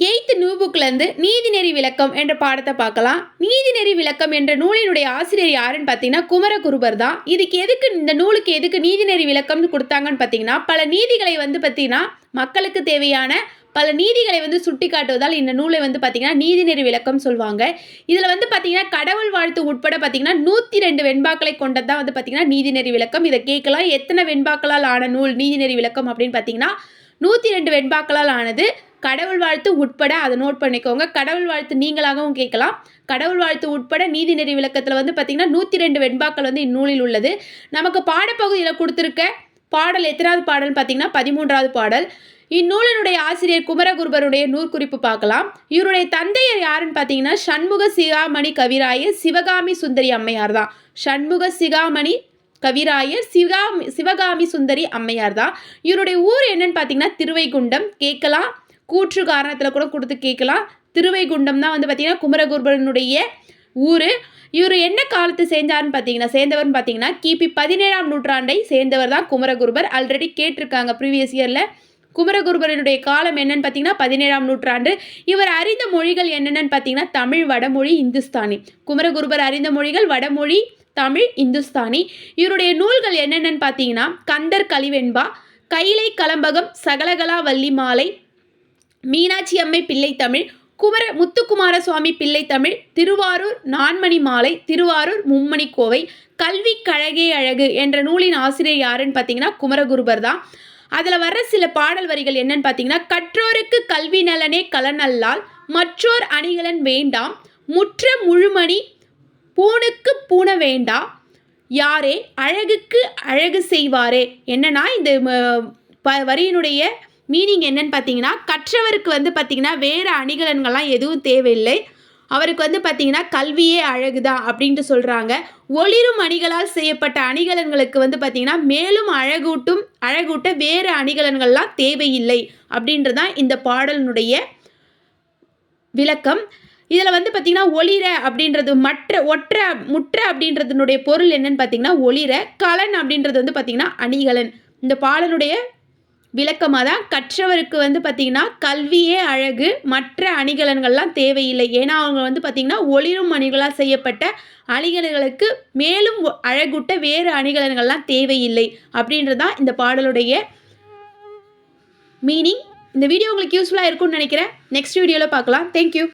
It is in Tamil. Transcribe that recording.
8th நியூ புக்லேருந்து நீதிநெறி விளக்கம் என்ற பாடத்தை பார்க்கலாம். நீதிநெறி விளக்கம் என்ற நூலினுடைய ஆசிரியர் யாருன்னு பார்த்தீங்கன்னா குமரகுருபர் தான். இந்த நூலுக்கு எதுக்கு நீதிநெறி விளக்கம்னு கொடுத்தாங்கன்னு பார்த்தீங்கன்னா, பல நீதிகளை பார்த்தீங்கன்னா மக்களுக்கு தேவையான பல நீதிகளை சுட்டி காட்டுவதால் இந்த நூலை பார்த்தீங்கன்னா நீதிநெறி விளக்கம் சொல்லுவாங்க. இதில் பார்த்தீங்கன்னா கடவுள் வாழ்த்து உட்பட பார்த்தீங்கன்னா 102 வெண்பாக்களை கொண்டது தான் பார்த்தீங்கன்னா நீதிநெறி விளக்கம். இதை கேட்கலாம், எத்தனை வெண்பாக்களால் ஆன நூல் நீதிநெறி விளக்கம் அப்படின்னு பார்த்தீங்கன்னா 102 வெண்பாக்களால் ஆனது. கடவுள் வாழ்த்து உட்பட அதை நோட் பண்ணிக்கோங்க. கடவுள் வாழ்த்து நீங்களாகவும் கேட்கலாம். கடவுள் வாழ்த்து உட்பட நீதிநெறி விளக்கத்தில் பார்த்தீங்கன்னா 102 வெண்பாக்கள் இந்நூலில் உள்ளது. நமக்கு பாடப்பகுதியில் கொடுத்துருக்க பாடல் எத்தனாவது பாடல்னு பார்த்தீங்கன்னா 13வது பாடல். இந்நூலினுடைய ஆசிரியர் குமரகுருபருடைய நூற்குறிப்பு பார்க்கலாம். இவருடைய தந்தையர் யாருன்னு பார்த்தீங்கன்னா சண்முக சிகாமணி கவிராயர் சிவகாமி சுந்தரி அம்மையார் தான். சண்முக சிகாமணி கவிராயர் சிவகாமி சுந்தரி அம்மையார் தான். இவருடைய ஊர் என்னன்னு பார்த்தீங்கன்னா திருவைகுண்டம். கேட்கலாம், கூற்று காரணத்தில் கூட கொடுத்து கேட்கலாம். திருவைகுண்டம் தான் பார்த்தீங்கன்னா குமரகுருபரனுடைய ஊர். இவர் என்ன காலத்து சேர்ந்தவர்னு பார்த்தீங்கன்னா கிபி 17ஆம் நூற்றாண்டை சேர்ந்தவர் தான் குமரகுருபர். ஆல்ரெடி கேட்டிருக்காங்க ப்ரீவியஸ் இயரில். குமரகுருபரனுடைய காலம் என்னன்னு பார்த்தீங்கன்னா 17ஆம் நூற்றாண்டு. இவர் அறிந்த மொழிகள் என்னென்னு பார்த்தீங்கன்னா தமிழ், வடமொழி, இந்துஸ்தானி. குமரகுருபர் அறிந்த மொழிகள் வடமொழி, தமிழ், இந்துஸ்தானி. இவருடைய நூல்கள் என்னென்னு பார்த்தீங்கன்னா கந்தர் கலிவெண்பா, கைலை கலம்பகம், சகலகலா வள்ளி மாலை, மீனாட்சி அம்மை பிள்ளை தமிழ், முத்துக்குமார சுவாமி பிள்ளை தமிழ், திருவாரூர் நான்மணி மாலை, திருவாரூர் மும்மணி கோவை, கல்வி கழகே அழகு என்ற நூலின் ஆசிரியர் யாருன்னு பார்த்தீங்கன்னா குமரகுருபர் தான். அதில் வர்ற சில பாடல் வரிகள் என்னன்னு பார்த்தீங்கன்னா கற்றோருக்கு கல்வி நலனே கலனல்லால் மற்றோர் அணிகலன் வேண்டாம் முற்ற முழுமணி பூணுக்கு பூண வேண்டா யாரே அழகுக்கு அழகு செய்வாரே. என்னன்னா இந்த வரியினுடைய மீனிங் என்னன்னு பார்த்தீங்கன்னா கற்றவருக்கு பார்த்தீங்கன்னா வேறு அணிகலன்கள்லாம் எதுவும் தேவையில்லை, அவருக்கு பார்த்தீங்கன்னா கல்வியே அழகுதான் அப்படின்ட்டு சொல்கிறாங்க. ஒளிரும் அணிகளால் செய்யப்பட்ட அணிகலன்களுக்கு பார்த்தீங்கன்னா மேலும் அழகூட்ட வேறு அணிகலன்கள்லாம் தேவையில்லை அப்படின்றதான் இந்த பாடலினுடைய விளக்கம். இதில் பார்த்தீங்கன்னா ஒளிர அப்படின்றது முற்ற அப்படின்றதுனுடைய பொருள் என்னன்னு பார்த்தீங்கன்னா ஒளிர, கலன் அப்படின்றது பார்த்தீங்கன்னா அணிகலன். இந்த பாடலுடைய விளக்கமாக தான் கற்றவருக்கு பார்த்தீங்கன்னா கல்வியே அழகு, மற்ற அணிகலன்கள்லாம் தேவையில்லை. ஏன்னா அவங்க பார்த்தீங்கன்னா ஒளிரும் அணிகளால் செய்யப்பட்ட அணிகலன்களுக்கு மேலும் அழகூட்ட வேறு அணிகலன்கள்லாம் தேவையில்லை அப்படின்றது தான் இந்த பாடலுடைய மீனிங். இந்த வீடியோ உங்களுக்கு யூஸ்ஃபுல்லாக இருக்கும்னு நினைக்கிறேன். நெக்ஸ்ட் வீடியோவில் பார்க்கலாம். தேங்க்யூ.